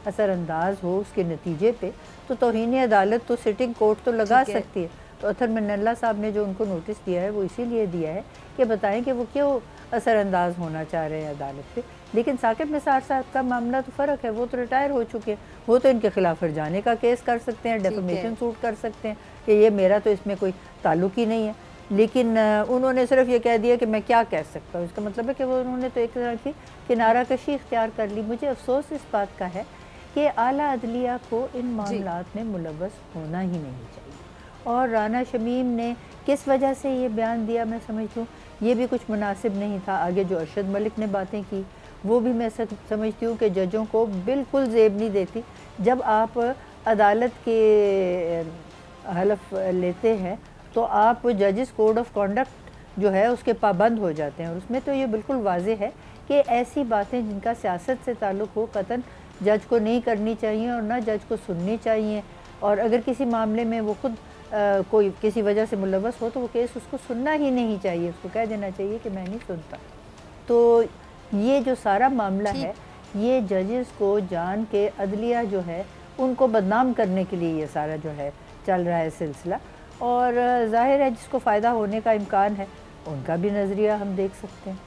असरअंदाज हो उसके नतीजे पे, तो तौहीन अदालत तो सिटिंग कोर्ट तो लगा सकती है। तो अतर मिन्नल्ला साहब ने जो उनको नोटिस दिया है वो इसीलिए दिया है कि बताएं कि वो क्यों असरअंदाज होना चाह रहे हैं अदालत पे। लेकिन साकिब निसार साहब का मामला तो फ़र्क है, वो तो रिटायर हो चुके हैं, वो तो इनके खिलाफ जाने का केस कर सकते हैं, डेफेमेशन सूट कर सकते हैं कि ये मेरा तो इसमें कोई ताल्लुक ही नहीं है। लेकिन उन्होंने सिर्फ ये कह दिया कि मैं क्या कह सकता हूँ, इसका मतलब है कि वो उन्होंने तो एक तरह की किनारा कशी इख्तियार कर ली। मुझे अफसोस इस बात का है कि आला अदलिया को इन मामलात में मुलव्वस होना ही नहीं चाहिए, और राना शमीम ने किस वजह से ये बयान दिया मैं समझती हूँ ये भी कुछ मुनासिब नहीं था। आगे जो अरशद मलिक ने बातें की वो भी मैं समझती हूँ कि जजों को बिल्कुल ज़ेब नहीं देती। जब आप अदालत के हलफ लेते हैं तो आप जजिस कोड ऑफ कॉन्डक्ट जो है उसके पाबंद हो जाते हैं, और उसमें तो ये बिल्कुल वाज़ेह है कि ऐसी बातें जिनका सियासत से ताल्लुक़ हो कतन जज को नहीं करनी चाहिए और ना जज को सुननी चाहिए। और अगर किसी मामले में वो खुद कोई किसी वजह से मुलव्वस हो तो वो केस उसको सुनना ही नहीं चाहिए, उसको कह देना चाहिए कि मैं नहीं सुनता। तो ये जो सारा मामला है ये जजेस को जान के अदलिया जो है उनको बदनाम करने के लिए ये सारा जो है चल रहा है सिलसिला, और जाहिर है जिसको फ़ायदा होने का इम्कान है उनका भी नज़रिया हम देख सकते हैं।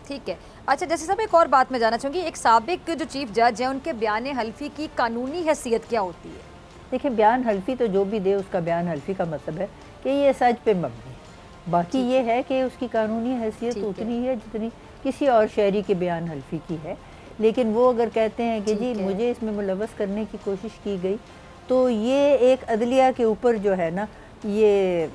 ठीक है। अच्छा जैसे साहब एक और बात मैं जानना चाहूँगी, एक साबिक जो चीफ जज है उनके बयान हल्फी की कानूनी हैसियत क्या होती है?
देखिए बयान हल्फी तो जो भी दे उसका बयान हल्फी का मतलब है कि ये सच पे मबनी है, बाकी ये है कि उसकी कानूनी हैसियत उतनी है जितनी किसी और शहरी के बयान हल्फी की है। लेकिन वो अगर कहते हैं कि जी मुझे इसमें मुलव्वस करने की कोशिश की गई, तो ये एक अदलिया के ऊपर जो है ना ये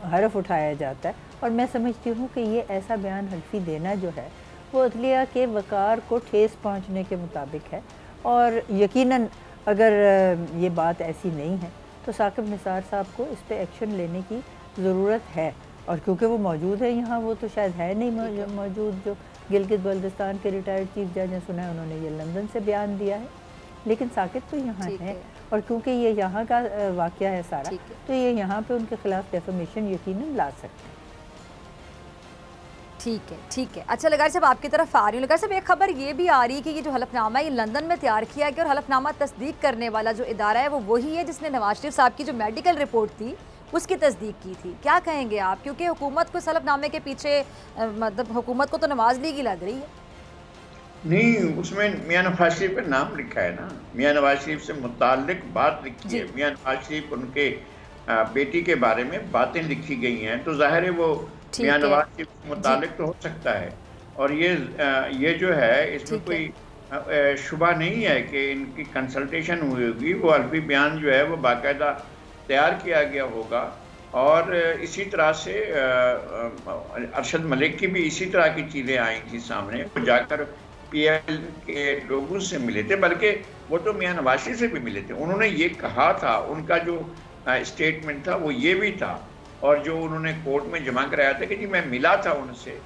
हरफ उठाया जाता है। और मैं समझती हूँ कि ये ऐसा बयान हल्फी देना जो है वो अदलिया के वक़ार को ठेस पहुँचने के मुताबिक है। और यकीनन अगर ये बात ऐसी नहीं है तो साकिब निसार साहब को इस पे एक्शन लेने की ज़रूरत है। और क्योंकि वो मौजूद है यहाँ, वो तो शायद है नहीं मौजूद, जो गिलगित बल्तिस्तान के रिटायर्ड चीफ जज हैं, सुना है उन्होंने ये लंदन से बयान दिया है, लेकिन साकिब तो यहाँ है। और क्योंकि ये यहाँ का वाक़या है सारा, तो ये यहाँ पे उनके खिलाफ डेफेमेशन यकीनन ला सकते हैं।
ठीक है। अच्छा लगार साहब आपकी तरफ आ रही हूँ। लगार साहब एक खबर ये भी आ रही है कि ये जो हलफनामा है ये लंदन में तैयार किया गया, और हलफनामा तस्दीक करने वाला जो इदारा है वो वही है जिसने नवाज शरीफ साहब की जो मेडिकल रिपोर्ट थी उसकी तस्दीक की थी। क्या कहेंगे आप, क्योंकि हुकूमत को इस हलफनामे के पीछे मतलब हुकूमत को तो नवाज लीग ही लग रही है?
नहीं, उसमें मियां नवाज शरीफ का नाम लिखा है ना, मियां नवाज शरीफ से मुताल्लिक बात लिखी है, मियां नवाज शरीफ उनके बेटी के बारे में बातें लिखी गई हैं, तो जाहिर है वो मियां नवाज शरीफ से मुताल्लिक तो हो सकता है। और ये जो है इसमें कोई शुबा नहीं है कि इनकी कंसल्टेशन हुई होगी। वो हल्फी बयान जो है वो बाकायदा तैयार किया गया होगा। और इसी तरह से अरशद मलिक की भी इसी तरह की चीज़ें आई थी सामने, वो जाकर PL के लोगों से मिले थे, बल्कि वो तो मियां नवाज शरीफ से भी मिले थे। उन्होंने ये कहा था, उनका जो स्टेटमेंट था वो ये भी था, और जो उन्होंने कोर्ट में जमा कराया था कि जी मैं मिला था उनसे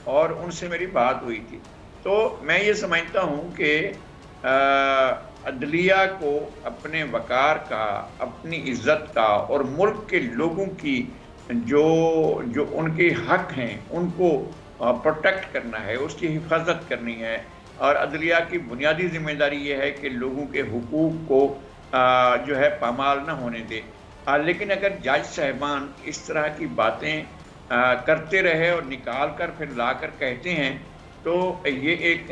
और उनसे मेरी बात हुई थी। तो मैं ये समझता हूँ कि अदलिया को अपने वक़ार का, अपनी इज़्ज़त का और मुल्क के लोगों की जो उनके हक़ हैं उनको प्रोटेक्ट करना है, उसकी हिफाजत करनी है। और अदलिया की बुनियादी ज़िम्मेदारी ये है कि लोगों के हुकूक को जो है पामाल न होने दे। लेकिन अगर जज साहिबान इस तरह की बातें करते रहे और निकाल कर फिर ला कर कहते हैं, तो ये एक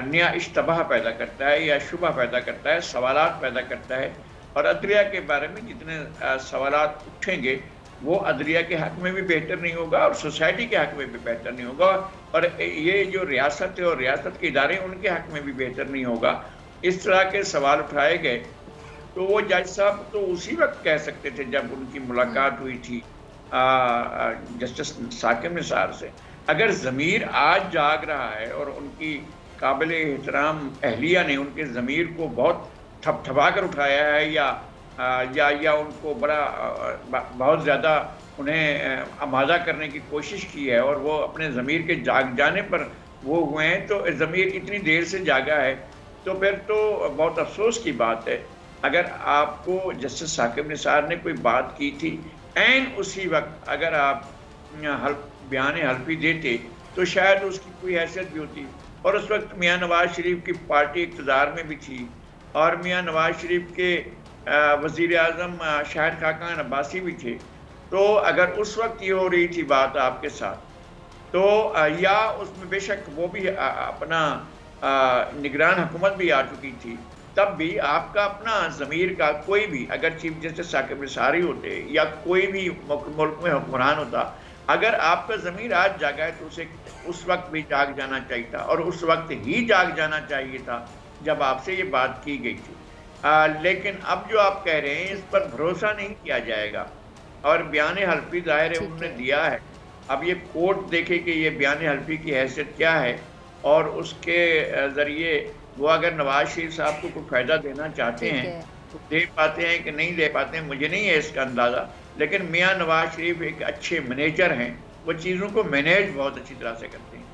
नया इश्तबाह पैदा करता है या शुबा पैदा करता है, सवालात पैदा करता है। और अदलिया के बारे में जितने सवालात उठेंगे वो अदलिया के हक़ में भी बेहतर नहीं होगा और सोसाइटी के हक़ में भी बेहतर नहीं होगा, और ये जो रियासत है और रियासत के इदारे उनके हक़ में भी बेहतर नहीं होगा। इस तरह के सवाल उठाए गए तो वो जज साहब तो उसी वक्त कह सकते थे जब उनकी मुलाकात हुई थी जस्टिस साकिब निसार से। अगर ज़मीर आज जाग रहा है और उनकी काबिल एहतराम अहलिया ने उनके ज़मीर को बहुत थपथपा कर उठाया है या उनको बहुत ज़्यादा उन्हें आमादा करने की कोशिश की है और वो अपने ज़मीर के जाग जाने पर वो हुए हैं, तो ज़मीर इतनी देर से जागा है तो फिर तो बहुत अफसोस की बात है। अगर आपको जस्टिस साकिब निसार ने कोई बात की थी, ऐन उसी वक्त अगर आप बयान हल्फी देते तो शायद उसकी कोई हैसियत भी होती। और उस वक्त मियां नवाज शरीफ की पार्टी इक़्तिदार में भी थी और मियां नवाज शरीफ के वज़ीर आज़म शाहिद खाकान अब्बासी भी थे। तो अगर उस वक्त ये हो रही थी बात आपके साथ तो या उसमें बेशक वो भी अपना निगरान हुकूमत भी आ चुकी थी, तब भी आपका अपना ज़मीर का कोई भी, अगर चीफ जस्टिस साकिब निसार होते या कोई भी मुल्क में हुक्मरान होता, अगर आपका ज़मीर आज जागा है तो उसे उस वक्त भी जाग जाना चाहिए था और उस वक्त ही जाग जाना चाहिए था जब आपसे ये बात की गई थी। लेकिन अब जो आप कह रहे हैं इस पर भरोसा नहीं किया जाएगा। और बयान हल्फी ज़ाहिर है उन्होंने दिया है, अब ये कोर्ट देखे कि ये बयान हल्फी की हैसियत क्या है और उसके ज़रिए वो अगर नवाज शरीफ साहब को कोई फ़ायदा देना चाहते हैं तो दे पाते हैं कि नहीं दे पाते हैं, मुझे नहीं है इसका अंदाज़ा। लेकिन मियां नवाज शरीफ एक अच्छे मैनेजर हैं, वो चीज़ों को मैनेज बहुत अच्छी तरह से करते हैं।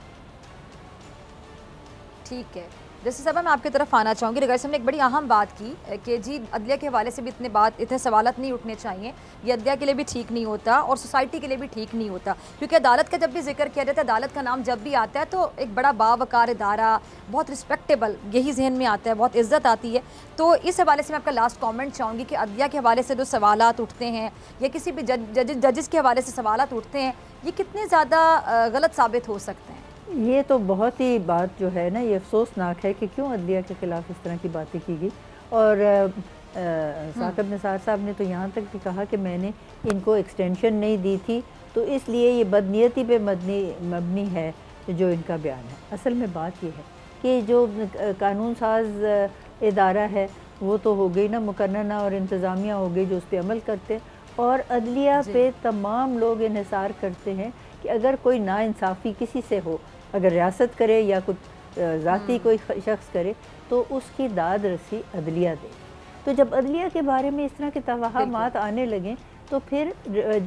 ठीक है, जैसे साहब मैं आपकी तरफ आना चाहूँगी। रिगार्ड ने एक बड़ी अहम बात की कि जी अदलिया के हवाले से भी इतने सवालत नहीं उठने चाहिए, ये अदलिया के लिए भी ठीक नहीं होता और सोसाइटी के लिए भी ठीक नहीं होता, क्योंकि अदालत का जब भी जिक्र किया जाता है, अदालत का नाम जब भी आता है तो एक बड़ा बावकार इदारा, बहुत रिस्पेक्टेबल, यही जहन में आता है, बहुत इज्जत आती है। तो इस हवाले से मैं आपका लास्ट कॉमेंट चाहूँगी कि अदलिया के हवाले से जो सवालात उठते हैं या किसी भी जजेस के हवाले से सवालात उठते हैं, ये कितने ज़्यादा गलत साबित हो सकते हैं?
ये तो बहुत ही बात जो है ना, ये अफसोसनाक है कि क्यों अदलिया के ख़िलाफ़ इस तरह की बातें की गई। और साकिब निसार साहब ने तो यहाँ तक भी कहा कि मैंने इनको एक्सटेंशन नहीं दी थी, तो इसलिए ये बदनीयती पे मबनी है जो इनका बयान है। असल में बात ये है कि जो कानून साज इदारा है वो तो हो गई ना, मुकन्ना और इंतज़ामिया हो गई जो उस पर अमल करते हैं, और अदलिया पे तमाम लोग इन्हिसार करते हैं कि अगर कोई नाइंसाफ़ी किसी से हो, अगर रियासत करे या कुछ ज़ाती कोई शख्स करे, तो उसकी दाद रसी अदलिया दे। तो जब अदलिया के बारे में इस तरह के तवाहमात आने लगें तो फिर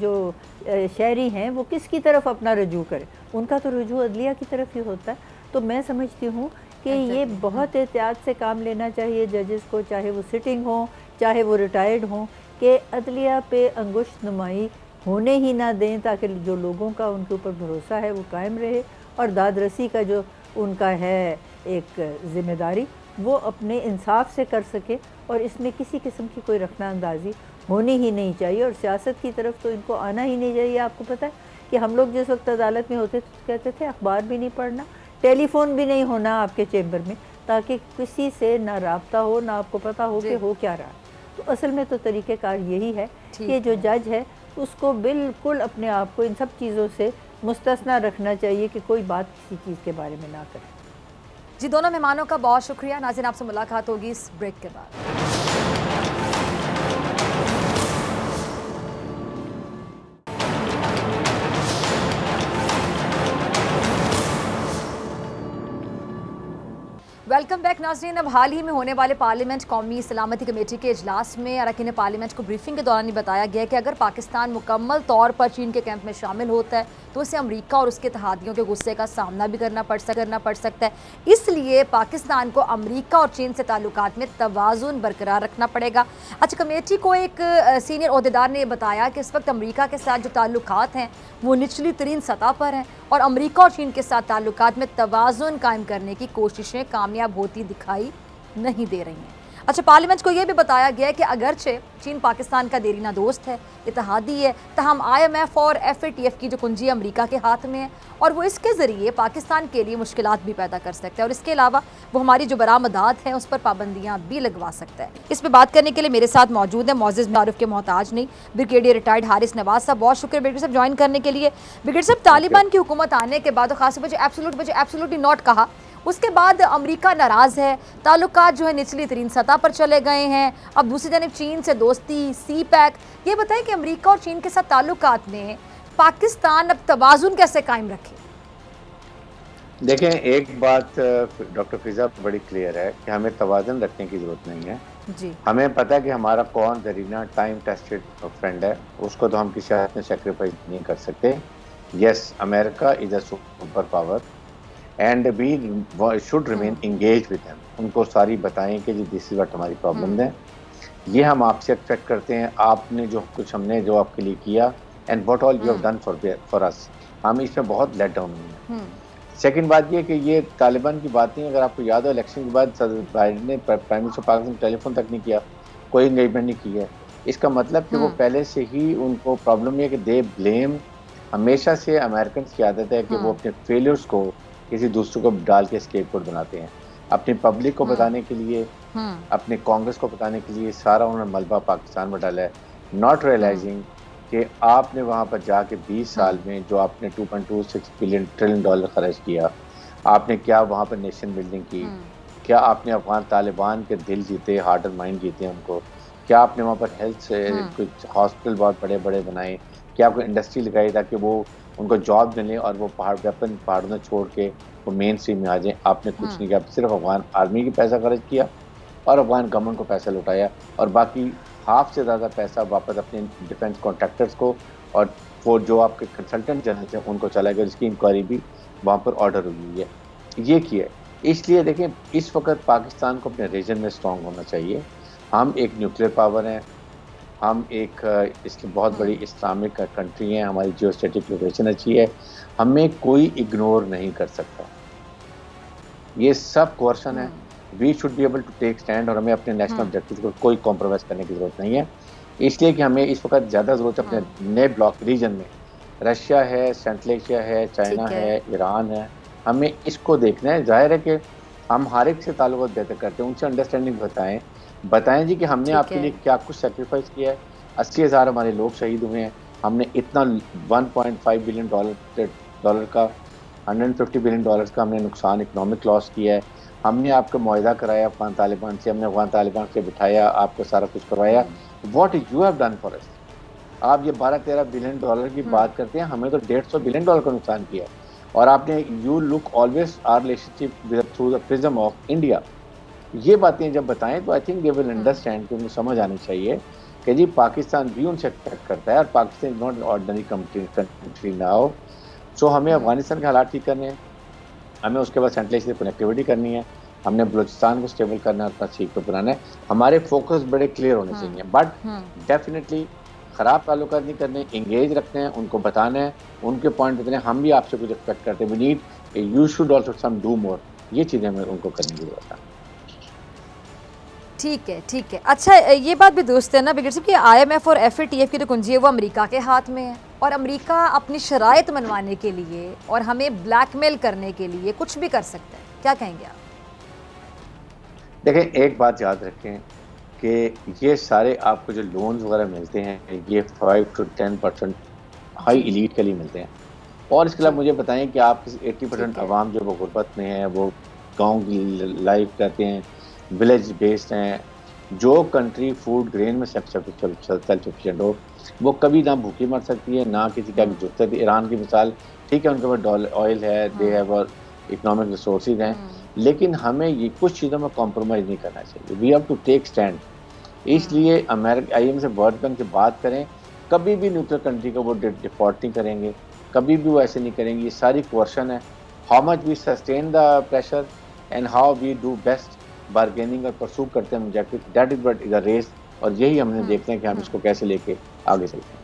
जो शहरी हैं वो किसकी तरफ अपना रजू करें? उनका तो रजू अदलिया की तरफ ही होता है। तो मैं समझती हूँ कि ये बहुत एहतियात से काम लेना चाहिए जजेस को, चाहे वो सिटिंग हो चाहे वो रिटायर्ड हों, कि अदलिया पे अंगुश नुमाई होने ही ना दें, ताकि जो लोगों का उनके ऊपर भरोसा है वो कायम रहे, और दादरसी का जो उनका है एक ज़िम्मेदारी वो अपने इंसाफ से कर सके, और इसमें किसी किस्म की कोई रखना अंदाज़ी होनी ही नहीं चाहिए। और सियासत की तरफ तो इनको आना ही नहीं चाहिए। आपको पता है कि हम लोग जिस वक्त अदालत में होते तो कहते थे अखबार भी नहीं पढ़ना, टेलीफोन भी नहीं होना आपके चेम्बर में, ताकि किसी से ना राब्ता हो, ना आपको पता हो कि हो क्या रहा। तो असल में तो तरीक़ेकार यही है कि जो जज है उसको बिल्कुल अपने आप को इन सब चीज़ों से मुस्तस्ना रखना चाहिए कि कोई बात किसी चीज़ के बारे में ना करे।
जी, दोनों मेहमानों का बहुत शुक्रिया। नाज़रीन, आपसे मुलाकात होगी इस ब्रेक के बाद। वेलकम बैक नाज़रीन। अब हाल ही में होने वाले पार्लियामेंट कौमी सलामती कमेटी के इजलास में अरकान पार्लियामेंट को ब्रीफिंग के दौरान ही बताया गया कि अगर पाकिस्तान मुकम्मल तौर पर चीन के कैंप में शामिल होता है तो उसे अमेरिका और उसके इत्तेहादियों के गुस्से का सामना भी करना पड़ सकता है। इसलिए पाकिस्तान को अमेरिका और चीन से ताल्लुकात में तवाज़ुन बरकरार रखना पड़ेगा। अच्छा, कमेटी को एक सीनियर ओहदेदार ने बताया कि इस वक्त अमेरिका के साथ जो ताल्लुकात हैं वो निचली तरीन सतह पर हैं और अमेरिका और चीन के साथ ताल्लुकात में तवाज़ुन कायम करने की कोशिशें कामयाब होती दिखाई नहीं दे रही हैं। अच्छा, पार्लियामेंट को यह भी बताया गया है कि अगरचे चीन पाकिस्तान का देरीना दोस्त है, इत्तेहादी है, तहम IMF और FATF की जो कुंजी अमेरिका के हाथ में है और वो इसके ज़रिए पाकिस्तान के लिए मुश्किलात भी पैदा कर सकता है और इसके अलावा वो हमारी जो बरामदात हैं उस पर पाबंदियाँ भी लगवा सकता है। इस पर बात करने के लिए मेरे साथ मौजूद है मोअज़्ज़ज़ मारूफ के मोहताज नहीं, ब्रिगेडियर रिटायर्ड हारिस नवाज साहब। बहुत शुक्रिया ब्रिगेडियर साहब ज्वाइन करने के लिए। ब्रिगेडियर साहब, तालिबान की हुकूमत आने के बाद खासतौर पर जो एब्सोल्युटली नॉट कहा, उसके बाद अमेरिका नाराज़ है, ताल्लुकात जो है निचली तरीन सतह पर चले गए हैं। अब दूसरी जानब चीन से दोस्ती, CPEC, ये बताएं कि अमेरिका और चीन के साथ ताल्लुकात में पाकिस्तान अब तवाज़ुन कैसे कायम रखे?
देखें, एक बात डॉक्टर फिजा बड़ी क्लियर है कि हमें तवाज़ुन रखने की ज़रूरत नहीं है जी। हमें पता है कि हमारा कौन दरीना टाइम टेस्टेड फ्रेंड है, उसको तो हम किसी हालत में सेक्रीफाइस नहीं कर सकते। Yes, America is a super power and we should remain engage with them. उनको सारी बताएं कि जी दिस इज व्हाट हमारी प्रॉब्लम है, ये हम आपसे एक्सपेक्ट करते हैं, आपने जो कुछ हमने जो आपके लिए किया and what all you have done for us, हम इसमें बहुत लेट डाउन हुए हैं। सेकंड बात ये कि ये तालिबान की बात नहीं, अगर आपको याद हो इलेक्शन के बाद बाइडेन ने प्राइम मिनिस्टर पाकिस्तान टेलीफोन तक नहीं किया, कोई एंगेजमेंट नहीं की है। इसका मतलब कि वो पहले से ही उनको प्रॉब्लम ये कि दे ब्लेम, हमेशा से अमेरिकन की आदत है कि वो अपने फेलियर्स को किसी दूसरे को डाल के स्केपगोट बनाते हैं, अपनी पब्लिक को बताने के लिए, अपने कांग्रेस को बताने के लिए सारा उन्होंने मलबा पाकिस्तान में डाला है, नॉट रियलाइजिंग कि आपने वहाँ पर जाके 20 साल में जो आपने 2.26 ट्रिलियन डॉलर खर्च किया, आपने क्या वहाँ पर नेशन बिल्डिंग की, क्या आपने अफगान तालिबान के दिल जीते, हार्ट एंड माइंड जीते उनको, क्या आपने वहाँ पर हेल्थ से कुछ हॉस्पिटल बहुत बड़े बड़े बनाए, क्या आपको इंडस्ट्री लगाई ताकि वो उनको जॉब मिले और वो वेपन पहाड़ों में छोड़ के वो मेन स्ट्रीम में आ जाए। आपने कुछ नहीं किया, सिर्फ अफगान आर्मी की पैसा खर्च किया और अफगान गवर्नमेंट को पैसा लौटाया और बाकी हाफ से ज़्यादा पैसा वापस अपने डिफेंस कॉन्ट्रैक्टर्स को और वो जो आपके कंसल्टेंट जनरल हैं उनको चला गया, जिसकी इंक्वायरी भी वहाँ पर ऑर्डर हुई है। ये किया इसलिए देखें, इस वक्त पाकिस्तान को अपने रीजन में स्ट्रॉन्ग होना चाहिए। हम एक न्यूक्लियर पावर हैं, हम एक इसकी बहुत बड़ी इस्लामिक कंट्री है, हमारी जियोस्टैटिक लोकेशन अच्छी है, हमें कोई इग्नोर नहीं कर सकता। ये सब क्वेश्चन है, we should be able to take stand, और हमें अपने नेशनल ऑब्जेक्टिव को कोई कॉम्प्रोमाइज़ करने की ज़रूरत नहीं है। इसलिए कि हमें इस वक्त ज़्यादा ज़रूरत है अपने नए ब्लॉक रीजन में, रशिया है, सेंट्रल एशिया है, चाइना है, ईरान है, हमें इसको देखना है। जाहिर है कि हम हर एक से ताल्लुक बेहतर करते हैं, उनसे अंडरस्टैंडिंग बताएं जी कि हमने आपके लिए क्या कुछ सेक्रीफाइस किया है। 80,000 हमारे लोग शहीद हुए हैं, हमने इतना 1.5 बिलियन डॉलर का 150 बिलियन डॉलर का हमने नुकसान इकोनॉमिक लॉस किया है। हमने आपको मुआहदा कराया अफगान तालिबान से, हमने अफगान तालिबान से बिठाया, आपको सारा कुछ करवाया। What you have done for us. आप ये 12-13 बिलियन डॉलर की बात करते हैं, हमें तो 150 बिलियन डॉलर का नुकसान किया। और आपने you look always our relationship through the prism of India. ये बातें जब बताएं तो I think they will understand, कि उन्हें समझ आनी चाहिए कि जी पाकिस्तान भी उनसे एक्सपेक्ट करता है, और Pakistan is not ordinary country now. So हमें अफगानिस्तान के हालात ठीक करने हैं, हमें उसके बाद सेंट्रल एशिया से कनेक्टिविटी करनी है, हमने बलूचिस्तान को स्टेबल करना है, अपना सीख पे बनाना है। हमारे फोकस बड़े क्लियर होने चाहिए, बट डेफिनेटली ख़राब ताल्लुक नहीं करने, इंगेज रखते हैं, उनको बताना है, उनके पॉइंट बताने हैं, हम भी आपसे कुछ एक्सपेक्ट करते हैं, we need you should also some do more. ये चीज़ें हमें उनको करने की ज़रूरत है।
ठीक है, ठीक है। अच्छा, ये बात भी दुरुस्त है ना ब्रिगेडियर साहब कि IMF और FATF की जो कुंजी है वो अमेरिका के हाथ में है, और अमेरिका अपनी शराइत मनवाने के लिए और हमें ब्लैकमेल करने के लिए कुछ भी कर सकता है। क्या कहेंगे आप?
देखें, एक बात याद रखें कि ये सारे आपको जो लोन्स वगैरह मिलते हैं, ये 5 to 10% हाई एलीट के लिए मिलते हैं। और इसके अलावा मुझे बताएं कि आप 80% आवाम जो वो गुर्बत में है, वो गाँव की लाइफ करते हैं, विलेज बेस्ड हैं। जो कंट्री फूड ग्रेन में सेल्फ सफिशिएंट हो, वो कभी ना भूखी मर सकती है, ना किसी का जरूरत है। ईरान की मिसाल, ठीक है, उनके पास ऑयल है, दे हैव इकोनॉमिक रिसोर्सेज हैं, लेकिन हमें ये कुछ चीज़ों में कॉम्प्रोमाइज़ नहीं करना चाहिए। We have to take stand. इसलिए अमेरिका IMF से, वर्ल्ड बैंक से बात करें, कभी भी न्यूक्लियर कंट्री को वो डिफॉल्ट नहीं करेंगे, कभी भी वो ऐसे नहीं करेंगे। ये सारी क्वेश्चन है, how much we sustain the pressure and how we do best bargaining और परसू करते हैं objective, that is what is a race. और यही हमने देखना है कि हम इसको कैसे लेके आगे चलते हैं।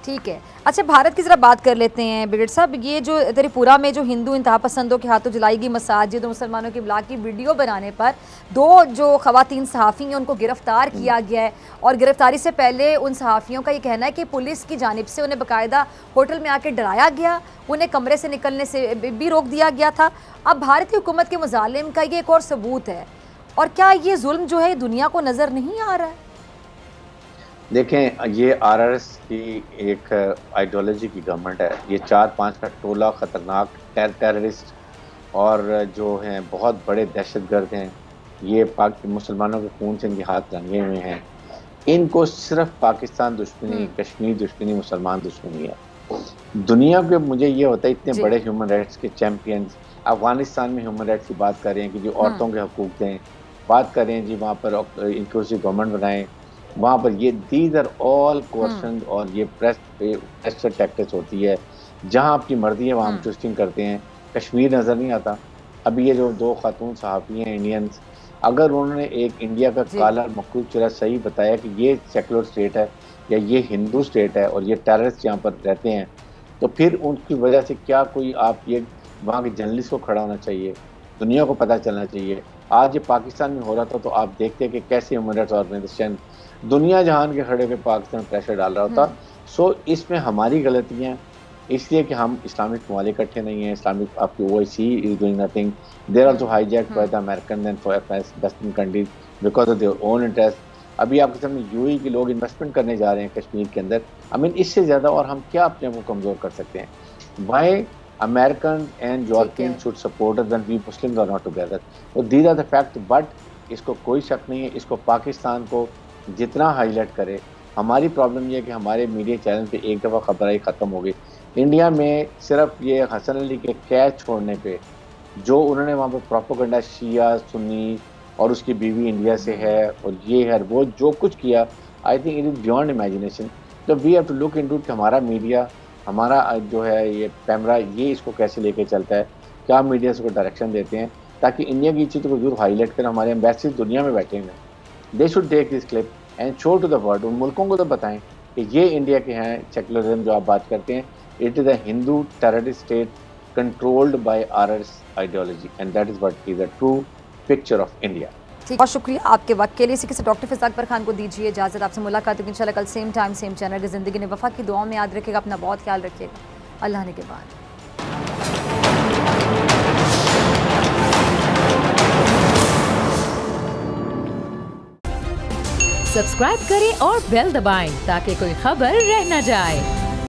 ठीक है। अच्छा, भारत की ज़रा बात कर लेते हैं ब्रिगेडियर साहब। ये जो त्रिपुरा में जो हिंदू इंतहा पसंदों के हाथों जलाई गई मसाजिद और मुसलमानों की ब्लॉक की वीडियो बनाने पर 2 जो ख़वातीन सहाफ़ी हैं उनको गिरफ़्तार किया गया है, और गिरफ़्तारी से पहले उन सहाफ़ियों का ये कहना है कि पुलिस की जानिब से उन्हें बाकायदा होटल में आके डराया गया, उन्हें कमरे से निकलने से भी रोक दिया गया था। अब भारतीय हुकूमत के मुजालिम का ये एक और सबूत है, और क्या ये जुल्म जो है दुनिया को नज़र नहीं आ रहा है?
देखें, ये RRS की एक आइडियोलॉजी की गवर्नमेंट है। ये 4-5 का टोला खतरनाक टेररिस्ट और जो हैं बहुत बड़े दहशतगर्द हैं। ये मुसलमानों के खून से इनके हाथ रंगे हुए हैं। इनको सिर्फ पाकिस्तान दुश्मनी, कश्मीर दुश्मनी, मुसलमान दुश्मनी है। दुनिया के मुझे ये होता है, इतने बड़े ह्यूमन राइट्स के चैम्पियंस अफगानिस्तान में ह्यूमन राइट्स की बात कर रहे हैं कि जो औरतों के हकूक़ दें, बात कर रहे हैं जी वहाँ पर इंक्लूसिव गवर्नमेंट बनाएं, वहाँ पर ये दीज आर ऑल क्वेश्चन। और ये प्रेशर टैक्टिक्स होती है, जहाँ आपकी मर्जी है वहाँ हम ट्विस्टिंग करते हैं। कश्मीर नज़र नहीं आता। अभी ये जो 2 खातून सहाफ़ी हैं इंडियंस, अगर उन्होंने एक इंडिया का काला मखलूक चेहरा सही बताया कि ये सेकुलर स्टेट है या ये हिंदू स्टेट है और ये टेररिस्ट यहाँ पर रहते हैं, तो फिर उनकी वजह से क्या कोई आप ये वहाँ के जर्नलिस्ट को खड़ा होना चाहिए, दुनिया को पता चलना चाहिए। आज ये पाकिस्तान में हो रहा था तो आप देखते कि कैसे ह्यूमन राइट्स ऑर्गेनाइजेशन दुनिया जहान के खड़े होकर पाकिस्तान में प्रेशर डाल रहा होता। सो इसमें हमारी गलतियाँ, इसलिए कि हम इस्लामिक ममालिक इकट्ठे नहीं हैं। इस्लामिक आपकी OIC is doing nothing, they're also hijacked by the American and for western countries because of their own interest. अभी आपके सामने UAE के लोग इन्वेस्टमेंट करने जा रहे हैं कश्मीर के अंदर। आई मीन इससे ज़्यादा और हम क्या अपने आप को कमज़ोर कर सकते हैं? Why American and European should support us when we Muslims are not together. तो these are the fact, but इसको कोई शक नहीं है, इसको पाकिस्तान को जितना हाईलाइट करे। हमारी प्रॉब्लम ये है कि हमारे मीडिया चैनल पे एक दफ़ा खबर आई ख़त्म हो गई। इंडिया में सिर्फ ये हसन अली के कैच छोड़ने पे जो उन्होंने वहाँ पर प्रोपेगेंडा शिया सुन्नी और उसकी बीवी इंडिया से है और ये है वो जो कुछ किया, I think it is beyond imagination. तो we have to look into कि हमारा मीडिया, हमारा जो है ये कैमरा, ये इसको कैसे लेके चलता है। क्या मीडिया को डायरेक्शन देते हैं, ताकि इंडिया की चीज़ों को जरूर हाईलाइट करें। हमारे एम्बेसी दुनिया में बैठे हुए हैं, they should take this clip and show to the world. उन मुल्कों को तो बताएं कि ये इंडिया के हैं सेक्युलरिज्म जो आप बात करते हैं, it is a Hindu terrorist state controlled by RS ideology and that is what is the true picture of India.
बहुत शुक्रिया आपके वक्त के लिए। इसी के साथ डॉक्टर फिज़ा अकबर खान को दीजिए इजाज़त। आपसे मुलाकात होगी इंशाल्लाह कल सेम टाइम सेम चैनल की ज़िंदगी ने वफ़ा की दुआओं में याद रखिएगा, अपना बहुत ख्याल रखिएगा। अल्लाह ने के बाद
सब्सक्राइब करें और बेल दबाएं ताकि कोई खबर रह न जाए।